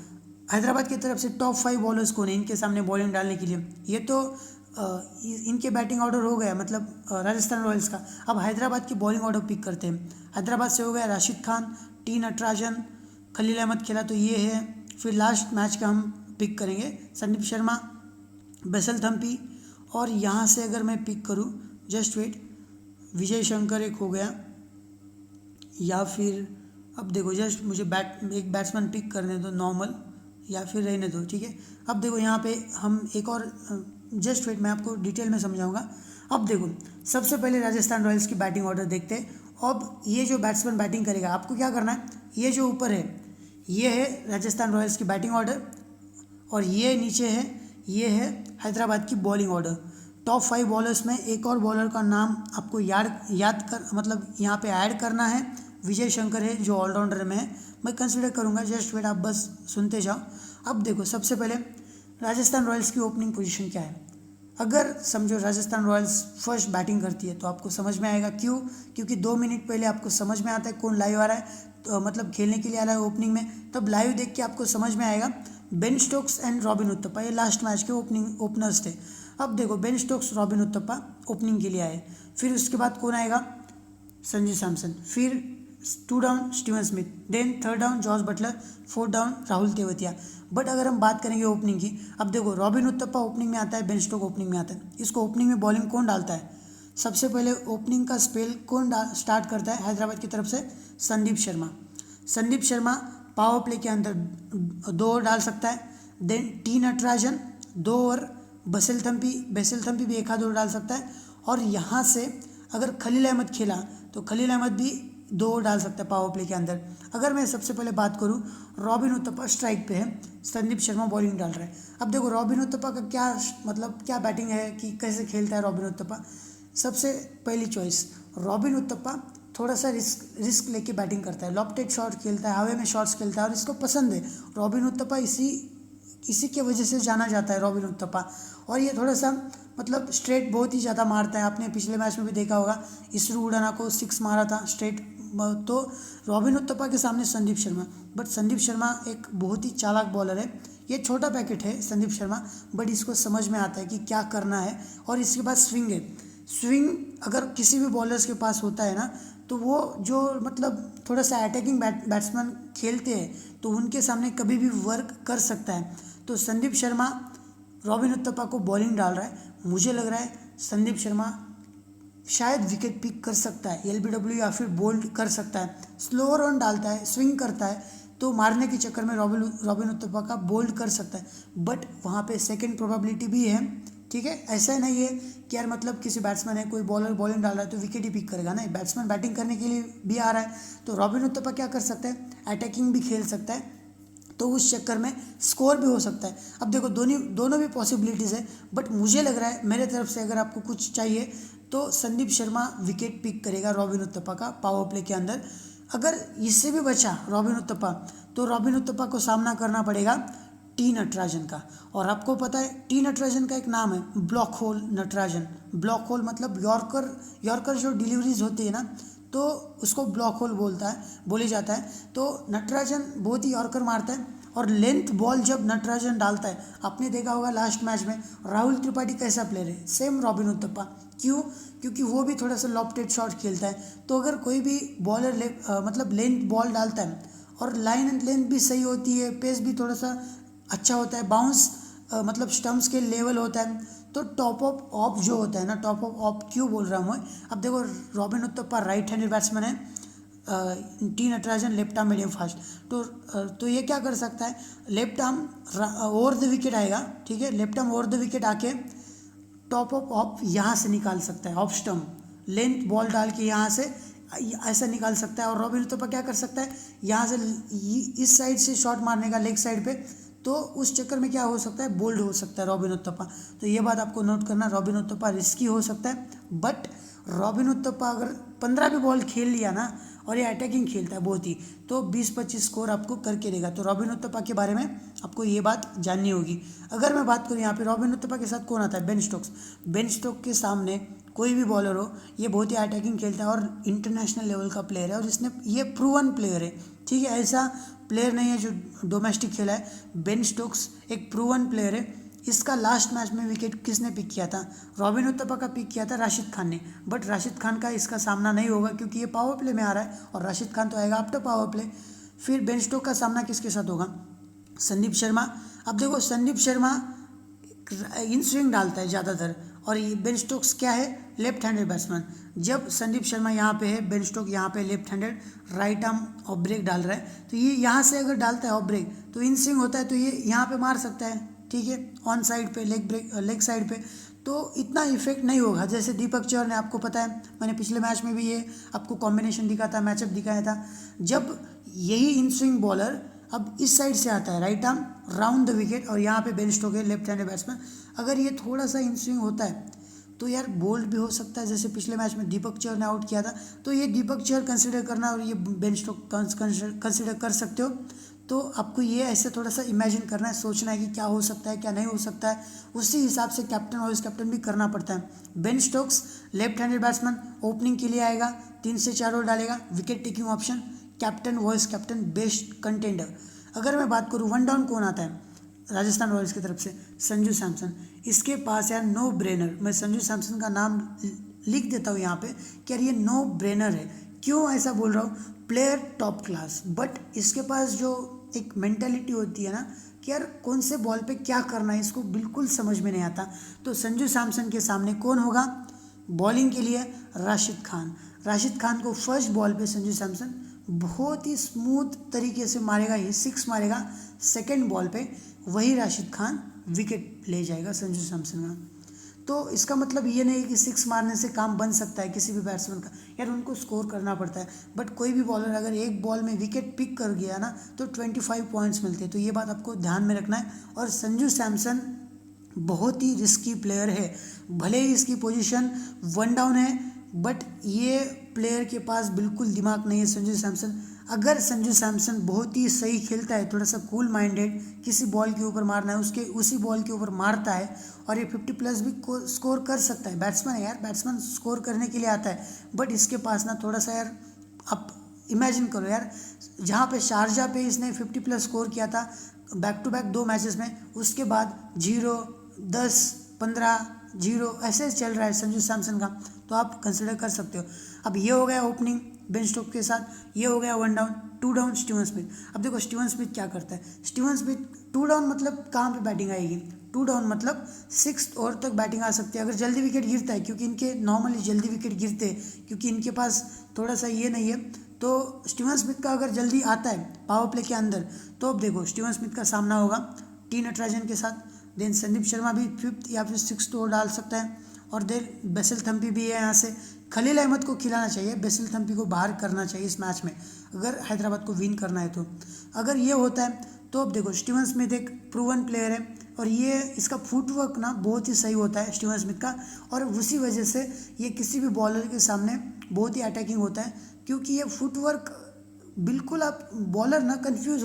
हैदराबाद की तरफ से टॉप 5 बॉलर्स कौन है इनके सामने बॉलिंग डालने के लिए? ये तो इनके बैटिंग ऑर्डर हो गया, मतलब राजस्थान रॉयल्स का। अब हैदराबाद की बॉलिंग ऑर्डर पिक करते हैं। हैदराबाद से हो गया राशिद खान, टी नटराजन, खलील अहमद खेला तो ये है। फिर लास्ट मैच का हम पिक करेंगे संदीप शर्मा, बेसल थम्पी, और यहाँ से अगर मैं पिक करूँ, जस्ट वेट, विजय शंकर एक हो गया, या फिर अब देखो जस्ट मुझे एक बैट्समैन पिक करने दो नॉर्मल, या फिर रहने दो, ठीक है। अब देखो यहाँ पे हम एक और, जस्ट वेट, मैं आपको डिटेल में समझाऊंगा। अब देखो सबसे पहले राजस्थान रॉयल्स की बैटिंग ऑर्डर देखते हैं। अब ये जो बैट्समैन बैटिंग करेगा, आपको क्या करना है, ये जो ऊपर है ये है राजस्थान रॉयल्स की बैटिंग ऑर्डर, और ये नीचे है ये है हैदराबाद की बॉलिंग ऑर्डर। टॉप 5 बॉलर्स में एक और बॉलर का नाम आपको याद कर, मतलब यहाँ पे ऐड करना है। विजय शंकर है जो ऑलराउंडर में है, मैं कंसिडर करूँगा, जस्ट वेट, आप बस सुनते जाओ। अब देखो सबसे पहले राजस्थान रॉयल्स की ओपनिंग पोजीशन क्या है। अगर समझो राजस्थान रॉयल्स फर्स्ट बैटिंग करती है तो आपको समझ में आएगा, क्यों? क्योंकि 2 मिनट पहले आपको समझ में आता है कौन लाइव आ रहा है, तो मतलब खेलने के लिए आ रहा है ओपनिंग में, तब लाइव देख के आपको समझ में आएगा। Ben Stokes and robin Uthappa, ये लास्ट मैच के ओपनर्स थे। अब देखो Ben Stokes, robin Uthappa opening के लिए आए। फिर उसके बाद कौन आएगा? संजू सैमसन। फिर 2 down Steven Smith, then 3rd down Jos Buttler, 4th down Rahul Tewatia. But अगर हम बात करेंगे ओपनिंग की, अब देखो रॉबिन उथप्पा ओपनिंग में आता है, बेन स्टोक ओपनिंग में आता है। इसको ओपनिंग में बॉलिंग कौन डालता है? सबसे पहले ओपनिंग का स्पेल कौन स्टार्ट करता है हैदराबाद की तरफ से? संदीप शर्मा। संदीप शर्मा पावर प्ले के अंदर 2 ओवर डाल सकता है। Then T Natarajan 2 over, Basil Thampi भी 1 आध ओवर डाल सकता है। और यहाँ से अगर खलील अहमद खेला तो खलील अहमद भी 2 ओवर डाल सकता है पावर प्ले के अंदर। अगर मैं सबसे पहले बात करूँ, रॉबिन उथप्पा स्ट्राइक पे है, संदीप शर्मा बॉलिंग डाल रहा है। अब देखो रॉबिन उथप्पा का क्या बैटिंग है कि कैसे खेलता है रॉबिन उथप्पा। सबसे पहली चॉइस, रॉबिन उथप्पा थोड़ा सा रिस्क लेके बैटिंग करता है, लॉफ्टेड शॉट खेलता है, हवा में शॉट्स खेलता है, और इसको पसंद है। रॉबिन उथप्पा इसी के वजह से जाना जाता है रॉबिन उथप्पा। और ये थोड़ा सा मतलब स्ट्रेट बहुत ही ज़्यादा मारता है, आपने पिछले मैच में भी देखा होगा, इसरू उडाना को 6 मारा था स्ट्रेट। तो रॉबिन उथप्पा के सामने संदीप शर्मा, बट संदीप शर्मा एक बहुत ही चालाक बॉलर है। ये छोटा पैकेट है संदीप शर्मा, बट इसको समझ में आता है कि क्या करना है। और इसके बाद स्विंग है। स्विंग अगर किसी भी बॉलर्स के पास होता है ना, तो वो जो मतलब थोड़ा सा अटैकिंग बैट्समैन खेलते हैं तो उनके सामने कभी भी वर्क कर सकता है। तो संदीप शर्मा रॉबिन उथप्पा को बॉलिंग डाल रहा है, मुझे लग रहा है संदीप शर्मा शायद विकेट पिक कर सकता है, एलबीडब्ल्यू या फिर बोल्ड कर सकता है। स्लोअर रन डालता है, स्विंग करता है, तो मारने के चक्कर में रॉबिन उथप्पा का बोल्ड कर सकता है। बट वहाँ पे सेकंड प्रोबेबिलिटी भी है, ठीक है। ऐसा नहीं है कि यार मतलब किसी बैट्समैन है, कोई बॉलर बॉलिंग डाल रहा है तो विकेट ही पिक करेगा, नहीं, बैट्समैन बैटिंग करने के लिए भी आ रहा है। तो रॉबिन उथप्पा क्या कर सकता है, अटैकिंग भी खेल सकता है, तो उस चक्कर में स्कोर भी हो सकता है। अब देखो दोनों भी पॉसिबिलिटीज़ है, बट मुझे लग रहा है मेरे तरफ से अगर आपको कुछ चाहिए तो संदीप शर्मा विकेट पिक करेगा रॉबिन उथप्पा का पावर प्ले के अंदर। अगर इससे भी बचा रॉबिन उथप्पा, तो रॉबिन उथप्पा को सामना करना पड़ेगा टी नटराजन का। और आपको पता है टी नटराजन का एक नाम है, block whole Natarajan. Block whole मतलब यॉर्कर जो डिलीवरीज होती है ना, तो उसको ब्लॉक होल बोले जाता है। तो नटराजन बहुत ही यॉर्कर मारता है, और लेंथ बॉल जब नटराजन डालता है, आपने देखा होगा लास्ट मैच में राहुल त्रिपाठी कैसा प्लेयर है, सेम रॉबिन उथप्पा। क्यों? क्योंकि वो भी थोड़ा सा लॉफ्टेड शॉट खेलता है। तो अगर कोई भी बॉलर मतलब लेंथ बॉल डालता है और लाइन एंड लेंथ भी सही होती है, पेस भी थोड़ा सा अच्छा होता है, बाउंस मतलब स्टम्प्स के लेवल होता है, तो टॉप ऑफ जो होता है ना, टॉप ऑफ क्यों बोल रहा हूँ मैं। अब देखो Robin Uthappa right handed batsman है, T Natarajan left arm medium fast. तो ये क्या कर सकता है, left arm over the wicket आएगा, ठीक है, left arm over the wicket आके टॉप ऑफ यहाँ से निकाल सकता है, ऑफ स्टम्प लेंथ बॉल डाल के यहाँ से ऐसा निकाल सकता है। और रॉबिन उथप्पा क्या कर सकता है, यहाँ से इस साइड से शॉट मारने का लेग साइड पे, तो उस चक्कर में क्या हो सकता है, बोल्ड हो सकता है रॉबिन उथप्पा। तो ये बात आपको नोट करना, रॉबिन उथप्पा रिस्की हो सकता है, बट रॉबिन उथप्पा अगर 15 भी बॉल खेल लिया ना, और ये अटैकिंग खेलता है बहुत ही, तो 20-25 स्कोर आपको करके देगा। तो रॉबिन उथप्पा के बारे में आपको ये बात जाननी होगी। अगर मैं बात करूँ यहाँ पे रॉबिन उथप्पा के साथ कौन आता है, बेन स्टोक्स। बेन स्टोक्स के सामने कोई भी बॉलर हो, ये बहुत ही अटैकिंग खेलता है और इंटरनेशनल लेवल का प्लेयर है, और इसने ये प्रूवन प्लेयर है, ठीक है, ऐसा प्लेयर नहीं है जो डोमेस्टिक खेला है। बेन स्टोक्स एक प्रूवन प्लेयर है। इसका लास्ट मैच में विकेट किसने पिक किया था, रॉबिन उथप्पा का पिक किया था राशिद खान ने, बट राशिद खान का इसका सामना नहीं होगा क्योंकि ये पावर प्ले में आ रहा है, और राशिद खान तो आएगा आफ्टर पावर प्ले। फिर बेन स्टोक्स का सामना किसके साथ होगा, संदीप शर्मा। अब देखो संदीप शर्मा इन स्विंग डालता है ज़्यादातर, और ये बेन स्टोक्स क्या है, लेफ्ट हैंडेड बैट्समैन। जब संदीप शर्मा यहाँ पे है, बेन स्टोक्स यहाँ पे left handed right arm off break डाल रहा है, तो ये यहाँ से अगर डालता है ऑफ ब्रेक तो इन स्विंग होता है, तो ये यहाँ पे मार सकता है, ठीक है, ऑन साइड पे लेग साइड पे, तो इतना इफेक्ट नहीं होगा। जैसे दीपक चहर ने, आपको पता है मैंने पिछले मैच में भी ये आपको कॉम्बिनेशन दिखा था, मैचअप दिखाया था, जब यही इन स्विंग बॉलर अब इस साइड से आता है right arm round the wicket, और यहाँ पे बेन स्टोक्स है लेफ्ट हैंडेड बैट्समैन, अगर ये थोड़ा सा इन स्विंग होता है तो यार बोल्ड भी हो सकता है। जैसे पिछले मैच में दीपक चहर ने आउट किया था, तो ये दीपक चहर कंसिडर करना और ये बेन स्टोक्स कंसिडर कर सकते हो। तो आपको ये ऐसे थोड़ा सा इमेजिन करना है, सोचना है कि क्या हो सकता है क्या नहीं हो सकता है, उसी हिसाब से कैप्टन वाइस कैप्टन भी करना पड़ता है। Ben Stokes left handed batsman opening के लिए आएगा, 3 से 4 ओवर डालेगा, wicket taking option, captain vice captain best contender. अगर मैं बात करूँ वन डाउन कौन आता है राजस्थान रॉयल्स की तरफ से, संजू सैमसन। इसके पास यार नो ब्रेनर, मैं संजू सैमसन का नाम लिख देता हूँ यहाँ पे कि यार ये नो ब्रेनर है। क्यों ऐसा बोल रहा हूँ, प्लेयर टॉप क्लास, बट इसके पास जो एक मेंटालिटी होती है ना कि यार कौन से बॉल पे क्या करना है, इसको बिल्कुल समझ में नहीं आता। तो संजू सैमसन के सामने कौन होगा, बॉलिंग के लिए राशिद खान। राशिद खान को फर्स्ट बॉल पे संजू सैमसन बहुत ही स्मूथ तरीके से मारेगा, ये 6 मारेगा। सेकेंड बॉल पे वही राशिद खान विकेट ले जाएगा संजू सैमसन का। तो इसका मतलब ये नहीं कि 6 मारने से काम बन सकता है किसी भी बैट्समैन का, यार उनको स्कोर करना पड़ता है। बट कोई भी बॉलर अगर एक बॉल में विकेट पिक कर गया ना तो 25 पॉइंट्स मिलते हैं, तो ये बात आपको ध्यान में रखना है। और संजू सैमसन बहुत ही रिस्की प्लेयर है, भले ही इसकी पोजीशन वन डाउन है, बट ये प्लेयर के पास बिल्कुल दिमाग नहीं है संजू सैमसन। अगर संजू सैमसन बहुत ही सही खेलता है, थोड़ा सा कूल माइंडेड, किसी बॉल के ऊपर मारना है उसके उसी बॉल के ऊपर मारता है, और ये 50+ भी स्कोर कर सकता है। बैट्समैन है यार, बैट्समैन स्कोर करने के लिए आता है, बट इसके पास ना थोड़ा सा यार, आप इमेजिन करो यार, जहाँ पे शारजा पे इसने 50+ स्कोर किया था बैक टू बैक 2 मैचेस में, उसके बाद 0, 10, 15, 0 ऐसे चल रहा है संजू सैमसन का, तो आप कंसिडर कर सकते हो। अब ये हो गया ओपनिंग बेन स्टोक्स के साथ, ये हो गया one down. 2 down Steven Smith. अब देखो स्टीवन स्मिथ क्या करता है, स्टीवन स्मिथ 2 डाउन मतलब कहाँ पे बैटिंग आएगी, 2 डाउन मतलब 6th ओवर तक बैटिंग आ सकती है अगर जल्दी विकेट गिरता है, क्योंकि इनके नॉर्मली जल्दी विकेट गिरते हैं, क्योंकि इनके पास थोड़ा सा ये नहीं है। तो स्टीवन स्मिथ का अगर जल्दी आता है पावर प्ले के अंदर, तो अब देखो स्टीवन स्मिथ का सामना होगा टी नटराजन के साथ, देन संदीप शर्मा भी 5th या फिर 6th ओवर डाल सकता है, और देन बेसिल थम्पी भी है यहाँ से। खलील अहमद को खिलाना चाहिए, बेसिल थम्पी को बाहर करना चाहिए इस मैच में अगर हैदराबाद को विन करना है तो। अगर ये होता है तो अब देखो स्टीवन स्मिथ एक प्रूवन प्लेयर है, और ये इसका फुटवर्क ना बहुत ही सही होता है स्टीवन स्मिथ का, और उसी वजह से ये किसी भी बॉलर के सामने बहुत ही अटैकिंग होता है, क्योंकि ये फुटवर्क बिल्कुल, आप बॉलर ना कंफ्यूज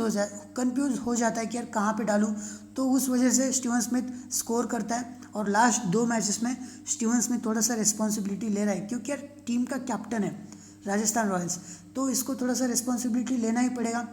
हो जाता है कि यार कहाँ पे डालूँ, तो उस वजह से स्टीवन स्मिथ स्कोर करता है। और लास्ट 2 मैचेस में स्टीवन स्मिथ थोड़ा सा रिस्पॉन्सिबिलिटी ले रहा है, क्योंकि यार टीम का कैप्टन है राजस्थान रॉयल्स, तो इसको थोड़ा सा रिस्पॉन्सिबिलिटी लेना ही पड़ेगा,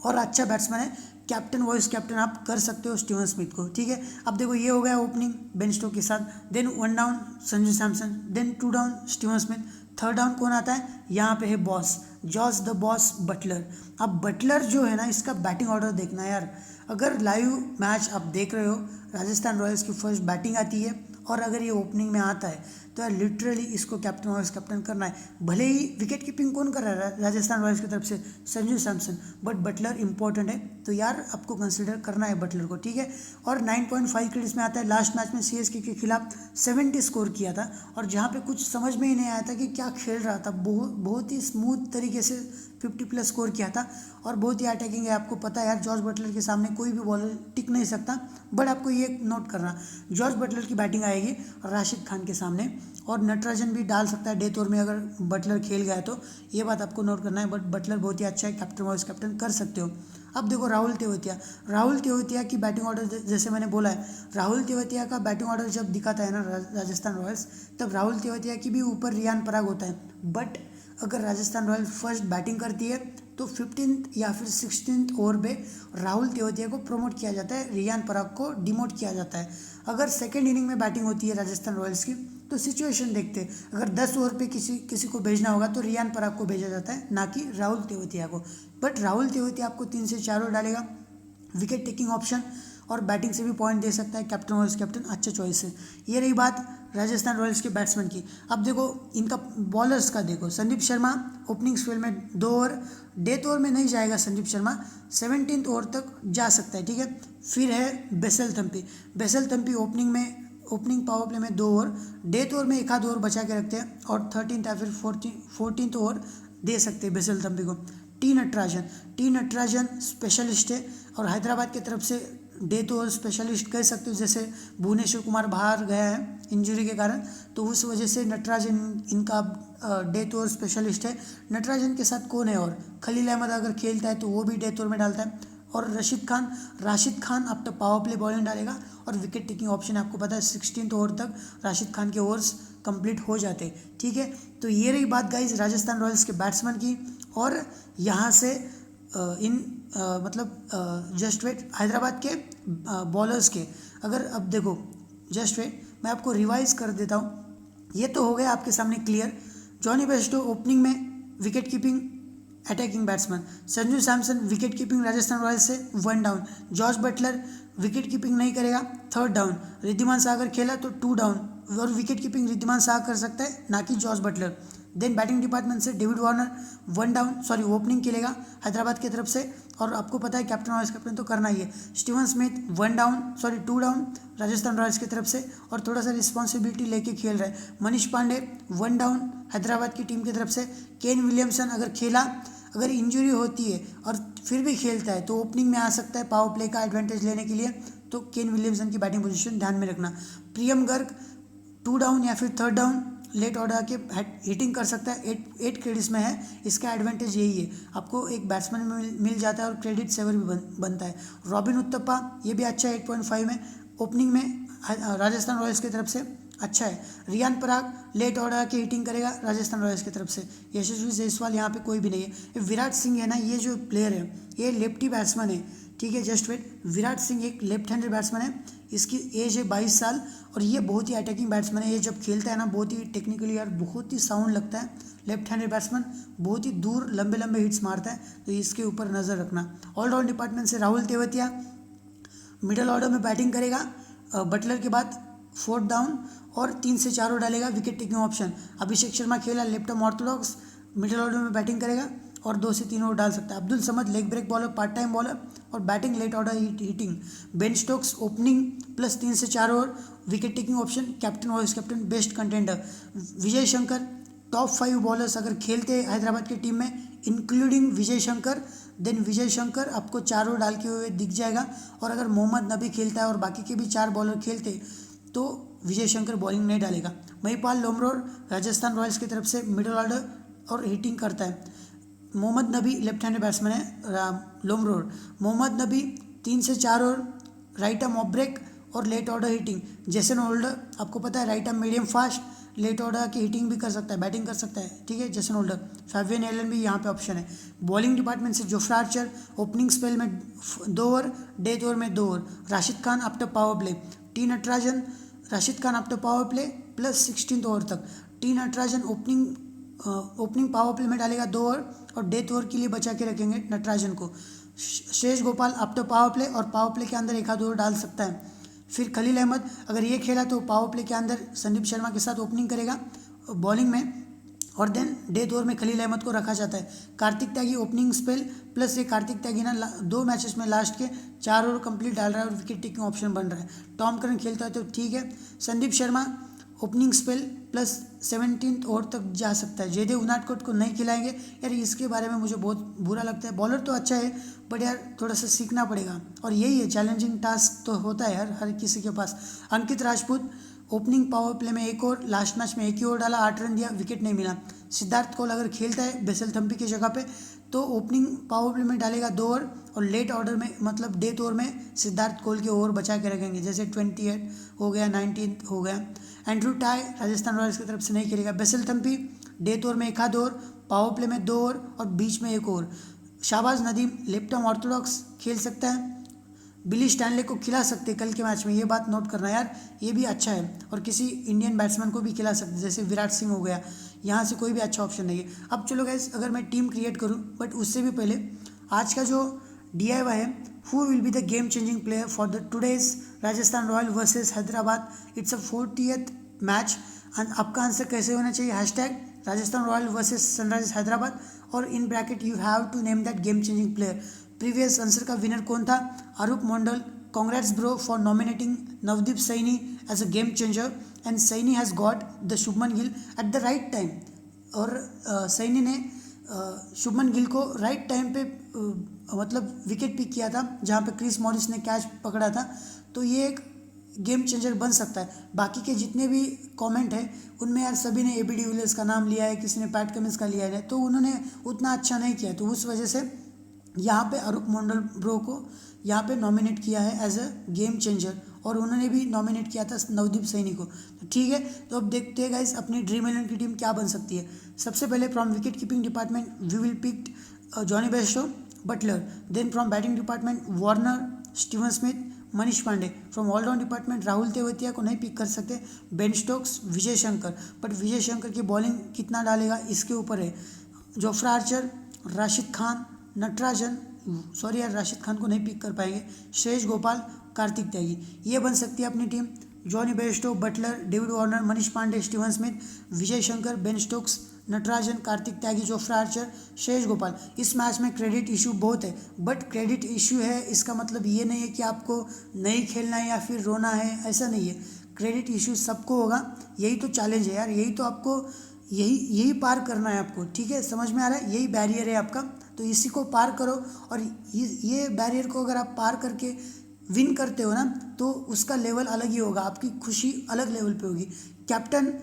और अच्छा बैट्समैन है, कैप्टन वाइस कैप्टन आप कर सकते हो स्टीवन स्मिथ को, ठीक है। अब देखो ये हो गया ओपनिंग बेन स्टोक्स के साथ, then 1 down Sanju Samson, then 2 down Steven Smith, 3rd down कौन आता है, यहाँ पे है boss, Jos the boss Buttler. अब बटलर जो है ना, इसका बैटिंग ऑर्डर देखना यार, अगर लाइव मैच आप देख रहे हो, राजस्थान रॉयल्स की फर्स्ट बैटिंग आती है और अगर ये ओपनिंग में आता है तो यार लिटरली इसको कैप्टन वाइस कैप्टन करना है। भले ही विकेट कीपिंग कौन कर रहा है राजस्थान रॉयल्स की तरफ से, Sanju Samson, but Buttler important है, तो यार आपको कंसिडर करना है बटलर को, ठीक है। और 9.5 क्रेडिट्स में आता है। लास्ट मैच में सीएसके के खिलाफ 70 स्कोर किया था और जहाँ पे कुछ समझ में ही नहीं आया था कि क्या खेल रहा था, बहुत ही स्मूथ तरीके से 50+ स्कोर किया था और बहुत ही अटैकिंग है। आपको पता है यार जॉर्ज बटलर के सामने कोई भी बॉलर टिक नहीं सकता, बट आपको ये नोट करना, जॉर्ज बटलर की बैटिंग आएगी राशिद खान के सामने और नटराजन भी डाल सकता है डेथ ओवर में अगर बटलर खेल गया तो, ये बात आपको नोट करना है। बट बटलर बहुत ही अच्छा है, कैप्टन वाइस कैप्टन कर सकते हो। अब देखो राहुल तेवतिया की बैटिंग ऑर्डर, जैसे मैंने बोला है राहुल तेवतिया का बैटिंग ऑर्डर जब दिखाता है ना राजस्थान रॉयल्स, तब राहुल तेवतिया की भी ऊपर रियान पराग होता है। बट अगर राजस्थान रॉयल्स फर्स्ट बैटिंग करती है तो 15th या फिर 16th ओवर पे राहुल तेवतिया को प्रमोट किया जाता है, रियान पराग को डिमोट किया जाता है। अगर सेकेंड इनिंग में बैटिंग होती है राजस्थान रॉयल्स की तो सिचुएशन देखते हैं, अगर 10 ओवर पे किसी को भेजना होगा तो रियान पराग को भेजा जाता है, ना कि राहुल तेवतिया को। बट राहुल तेवतिया आपको 3 से 4 ओवर डालेगा, विकेट टेकिंग ऑप्शन और बैटिंग से भी पॉइंट दे सकता है, कैप्टन वाइस कैप्टन अच्छा चॉइस है। ये रही बात राजस्थान रॉयल्स के बैट्समैन की। अब देखो इनका बॉलर्स का देखो, संदीप शर्मा ओपनिंग स्पेल में 2 ओवर, डेथ ओवर में नहीं जाएगा संदीप शर्मा, 17th ओवर तक जा सकता है, ठीक है। फिर है Basil Thampi opening power play में 2 ओवर, डेथ ओवर में 1 आध ओवर बचा के रखते हैं और 13th या फिर 14th ओवर दे सकते हैं बेसल थम्पी को। टी नटराजन स्पेशलिस्ट है और हैदराबाद की तरफ से डेथ ओवर स्पेशलिस्ट कह सकते हो, जैसे भुवनेश्वर कुमार बाहर गया है इंजरी के कारण, तो उस वजह से नटराजन इनका डेथ ओवर स्पेशलिस्ट है। नटराजन के साथ कौन है और खलील अहमद अगर खेलता है तो वो भी डेथ ओवर में डालता है। और राशिद खान अब तक पावर प्ले बॉलिंग डालेगा और विकेट टेकिंग ऑप्शन आपको पता है 16th ओवर तक राशिद खान के ओवर्स कंप्लीट हो जाते हैं, ठीक है। तो ये रही बात गाइज राजस्थान रॉयल्स के बैट्समैन की। और यहाँ से जस्ट वेट हैदराबाद के बॉलर्स के, अगर अब देखो जस्ट वेट मैं आपको रिवाइज कर देता हूँ। ये तो हो गया आपके सामने क्लियर। जॉनी बेस्टो ओपनिंग में wicket keeping attacking batsman, Sanju Samson wicket keeping Rajasthan Royals से 1 down, George Buttler wicket keeping नहीं करेगा 3rd डाउन, रिद्धिमान शाह अगर खेला तो 2 डाउन और विकेट कीपिंग रिद्धिमान शाह कर सकता है ना कि George Buttler. Then batting department से डेविड वार्नर 1 डाउन ओपनिंग खेलेगा हैदराबाद की तरफ से और आपको पता है कैप्टन वाइस कैप्टन तो करना ही है। Steven Smith 2 down Rajasthan Royals की तरफ से और थोड़ा सा रिस्पॉन्सिबिलिटी लेके खेल रहा है। मनीष पांडे 1 डाउन हैदराबाद की टीम की तरफ से। केन विलियमसन अगर इंजरी होती है और फिर भी खेलता है तो ओपनिंग में आ सकता है पावर प्ले का एडवांटेज लेने के लिए, तो केन विलियमसन की बैटिंग पोजीशन ध्यान में रखना। प्रियम गर्ग 2 डाउन या फिर 3rd डाउन लेट ऑर्डर के हिटिंग कर सकता है, 8 क्रेडिट्स में है, इसका एडवांटेज यही है आपको एक बैट्समैन मिल जाता है और क्रेडिट सेवर भी बनता है। रॉबिन उथप्पा ये भी अच्छा है 8.5 में, ओपनिंग में राजस्थान रॉयल्स की तरफ से अच्छा है। रियान पराग लेट ऑर्डर की हिटिंग करेगा राजस्थान रॉयल्स की तरफ से। यशस्वी जायसवाल यहाँ पे कोई भी नहीं है। विराट सिंह है ना, ये जो प्लेयर है ये लेफ्टी बैट्समैन है, ठीक है। जस्ट वेट, विराट सिंह एक लेफ्ट हैंडेड बैट्समैन है, इसकी एज है 22 साल और ये बहुत ही अटैकिंग बैट्समैन है। ये जब खेलता है ना बहुत ही टेक्निकली यार बहुत ही साउंड लगता है। लेफ्ट हैंडेड बैट्समैन बहुत ही दूर लंबे हिट्स मारता है, तो इसके ऊपर नज़र रखना। ऑलराउंड डिपार्टमेंट से राहुल तेवतिया मिडल ऑर्डर में बैटिंग करेगा बटलर के बाद 4th डाउन और 3 से 4 ओवर डालेगा, wicket taking option. Abhishek Sharma खेला left arm orthodox, middle order में बैटिंग करेगा और 2 से 3 ओवर डाल सकता है। Abdul Samad leg break bowler, part time bowler और batting late order hitting. Ben Stokes opening plus 3 से 4 over, wicket taking option, captain vice captain best contender. Vijay Shankar top 5 bowlers अगर खेलते हैदराबाद की टीम में इंक्लूडिंग विजय शंकर, देन विजय शंकर आपको 4 ओवर डाल के हुए दिख जाएगा। और अगर मोहम्मद नबी खेलता है और बाकी के भी 4 बॉलर खेलते तो विजय शंकर बॉलिंग नहीं डालेगा। महिपाल लोमरोर राजस्थान रॉयल्स की तरफ से मिडल ऑर्डर और हिटिंग करता है। मोहम्मद नबी लेफ्ट हैंडेड बैट्समैन है। लोमरोर मोहम्मद नबी 3 से 4 over, right arm off break और late order hitting. Jason Holder आपको पता है right arm medium fast, late order की हिटिंग भी कर सकता है, बैटिंग कर सकता है, ठीक है। Jason holder. फैबियन एलन भी यहाँ पे ऑप्शन है। बॉलिंग डिपार्टमेंट से जोफ्रा आर्चर ओपनिंग स्पेल में 2 ओवर, डेथ ओवर में 2 over. Rashid Khan after power play. T Natarajan Rashid Khan after power play plus 16th over तक। T Natarajan opening power play में डालेगा 2 ओवर और डेथ ओवर के लिए बचा के रखेंगे नटराजन को। शेष गोपाल आफ्टर पावर प्ले और पावर प्ले के अंदर 1 आध ओवर डाल सकता है। फिर खलील अहमद अगर ये खेला तो पावर प्ले के अंदर संदीप शर्मा के साथ ओपनिंग करेगा बॉलिंग में, और देन डेथ ओवर में खलील अहमद को रखा जाता है। Kartik Tyagi opening spell plus ये कार्तिक त्यागी ना 2 मैचेस में लास्ट के 4 ओवर कंप्लीट डाल रहा है और विकेट टेकिंग ऑप्शन बन रहा है। टॉम करन खेलता है तो ठीक है। Sandeep Sharma opening spell plus 17th over तक जा सकता है। जयदेव उनादकट को नहीं खिलाएंगे यार, इसके बारे में मुझे बहुत बुरा लगता है। बॉलर तो अच्छा है बट यार थोड़ा सा सीखना पड़ेगा, और यही है चैलेंजिंग टास्क तो होता है यार हर किसी के पास। अंकित राजपूत ओपनिंग पावर प्ले में 1 ओवर, लास्ट मैच में 1 ही ओवर डाला, 8 रन दिया, विकेट नहीं मिला। सिद्धार्थ कौल अगर खेलता है बेसल थम्पी की जगह पे तो ओपनिंग पावर प्ले में डालेगा 2 ओवर, और लेट ऑर्डर में मतलब डेथ ओवर में सिद्धार्थ कौल के ओवर बचा के रखेंगे, जैसे 28 हो गया, 19 हो गया। एंड्रू टाई राजस्थान रॉयल्स की तरफ से नहीं खेलेगा। बेसल थम्पी डेथ ओवर में 1 आध ओवर, पावर प्ले में 2 ओवर और बीच में 1 over. Shahbaz Nadeem left arm Orthodox खेल सकता है। बिली स्टैनले को खिला सकते कल के मैच में, ये बात नोट करना यार, ये भी अच्छा है। और किसी इंडियन बैट्समैन को भी खिला सकते जैसे विराट सिंह हो गया, यहाँ से कोई भी अच्छा ऑप्शन नहीं है। अब चलो गाइस अगर मैं टीम क्रिएट करूँ, बट उससे भी पहले आज का जो DIY है, who will be the game changing player for the today's Rajasthan Royal versus Hyderabad, it's a 40th match. आपका आंसर कैसे होना चाहिए, hashtag Rajasthan Royal versus Sunrisers Hyderabad, और in bracket you have to name that game changing player. Previous answer का winner कौन था, Arup Mandal. Congrats bro for nominating Navdeep Saini as a game changer, and Saini has got the Shubman Gill at the right time. और सैनी ने शुभमन गिल को right time पे मतलब wicket pick किया था जहाँ पे क्रिस मॉरिस ने कैच पकड़ा था, तो ये एक गेम चेंजर बन सकता है। बाकी के जितने भी कमेंट है उनमें यार सभी ने AB डिविलियर्स का नाम लिया है, किसी ने पैट कमिंस का लिया है, तो उन्होंने उतना अच्छा नहीं किया, तो उस वजह से यहाँ पे अरूप मंडल ब्रो को यहाँ पे नॉमिनेट किया है एज अ गेम चेंजर, और उन्होंने भी नॉमिनेट किया था नवदीप सैनी को। तो ठीक है, तो अब देखते हैं गाइस अपनी ड्रीम 11 की टीम क्या बन सकती है। सबसे पहले from wicket keeping department we will pick Jonny Bairstow, Buttler. Then from batting department Warner, Steven Smith, Manish Pandey. From allround department Rahul Tewatia को नहीं पिक कर सकते, Ben Stokes, Vijay Shankar, but Vijay Shankar की बॉलिंग कितना डालेगा इसके ऊपर है। Jofra Archer, Rashid Khan, Natarajan, sorry यार राशिद खान को नहीं पिक कर पाएंगे, श्रेयस गोपाल, कार्तिक त्यागी, ये बन सकती है अपनी team. Jonny Bairstow, Buttler, David Warner, Manish Pandey, Steven Smith, Vijay Shankar, Ben Stokes, Natarajan, Kartik Tyagi, Jofra Archer, Shreyas Gopal. इस मैच में क्रेडिट इशू बहुत है, बट क्रेडिट इशू है इसका मतलब ये नहीं है कि आपको नहीं खेलना है या फिर रोना है, ऐसा नहीं है। क्रेडिट इशू सबको होगा, यही तो चैलेंज है यार, यही तो आपको यही पार करना है आपको, ठीक है, समझ में आ रहा है, यही बैरियर है आपका, तो इसी को पार करो। और ये बैरियर को अगर आप पार करके विन करते हो ना, तो उसका लेवल अलग ही होगा, आपकी खुशी अलग लेवल पे होगी। कैप्टन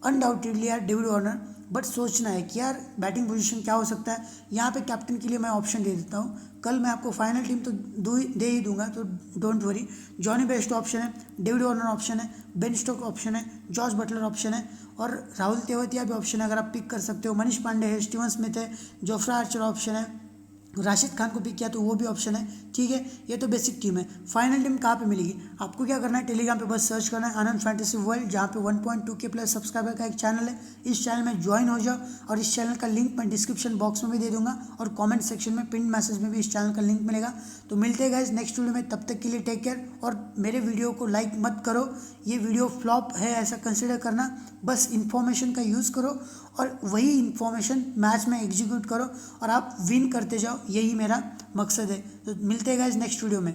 अनडाउटेडली यार डेविड वार्नर, बट सोचना है कि यार बैटिंग पोजीशन क्या हो सकता है। यहाँ पे कैप्टन के लिए मैं ऑप्शन दे देता हूँ, कल मैं आपको फाइनल टीम तो दे ही दूंगा, तो don't worry. Jonny Bairstow option है, डेविड वार्नर ऑप्शन है, बेन स्टोक ऑप्शन है, जॉस बटलर ऑप्शन है, और राहुल तेवतिया भी ऑप्शन है अगर आप पिक कर सकते हो। मनीष पांडे है, स्टीवन स्मिथ है, जोफ्रा आर्चर ऑप्शन है, राशिद खान को पिक किया तो वो भी ऑप्शन है, ठीक है। ये तो बेसिक टीम है। फाइनल टीम कहाँ पे मिलेगी, आपको क्या करना है, टेलीग्राम पे बस सर्च करना है आनंद फैंटेसी वर्ल्ड, जहाँ पे 1.2K प्लस सब्सक्राइबर का एक चैनल है। इस चैनल में ज्वाइन हो जाओ, और इस चैनल का लिंक मैं डिस्क्रिप्शन बॉक्स में भी दे दूंगा, और कॉमेंट सेक्शन में पिन मैसेज में भी इस चैनल का लिंक मिलेगा। तो मिलते हैं गाइस नेक्स्ट वीडियो में, तब तक के लिए टेक केयर। और मेरे वीडियो को लाइक मत करो, ये वीडियो फ्लॉप है ऐसा कंसिडर करना, बस इन्फॉर्मेशन का यूज़ करो और वही इन्फॉर्मेशन मैच में एग्जीक्यूट करो और आप विन करते जाओ, यही मेरा मकसद है। तो मिलते हैं गाइस नेक्स्ट वीडियो में।